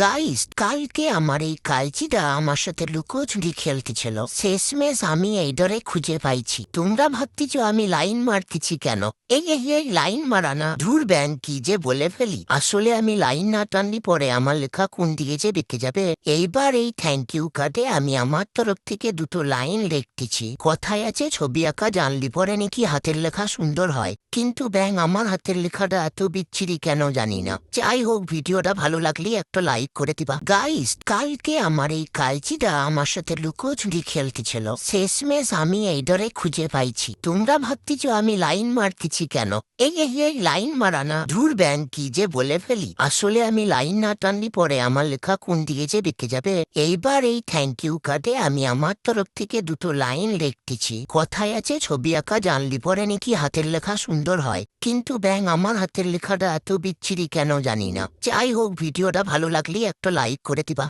Guys, কালকে আমার এই কালচিটা আমার সাথে লুকোচুরি খেলতেছিল। শেষমেশ আমি এই ডরে খুঁজে পাইছি। তোমরা ভাবতেছ আমি লাইন মারতেছি কেন? এই লাইন মারা না, ধুর ব্যাং কি যে বলে ফেলি। আসলে আমি লাইন না টানলি পরে আমার লেখা কোন দিকে যে বেঁকে যাবে। এইবার এই থ্যাংক ইউ কার্ডে আমি আমার তরফ থেকে দুটো লাইন লিখতেছি। কথায় আছে ছবি আঁকা জানলি পরে নাকি হাতের লেখা সুন্দর হয়, কিন্তু ব্যাং আমার হাতের লেখাটা এত বিচ্ছিরি কেন জানি না। যাই হোক, ভিডিওটা ভালো লাগলে একটা লাইক করে দিবা। গাইস, কালকে আমার এই কালচিটা আমার সাথে লুকোচুরি খেলতেছিল। শেষমেশ আমি এই ডরে খুঁজে পাইছি। তোমরা ভাবতেছ আমি লাইন মারতেছি কেন? এই লাইন মারা না, ধুর ব্যাং কি যে বলে ফেলি। আসলে আমি লাইন না টানলি পরে আমার লেখা কোন দিকে যে বেঁকে যাবে। এইবার এই থ্যাংক ইউ কার্ডে আমি আমার তরফ থেকে দুটো লাইন লিখতেছি। কথায় আছে ছবি আঁকা জানলি পরে নাকি হাতের লেখা সুন্দর হয়, কিন্তু ব্যাং আমার হাতের লেখাটা এত বিচ্ছিরি কেন জানি না। যাই হোক, ভিডিওটা ভালো লাগলে একটা লাইক করে দিবা।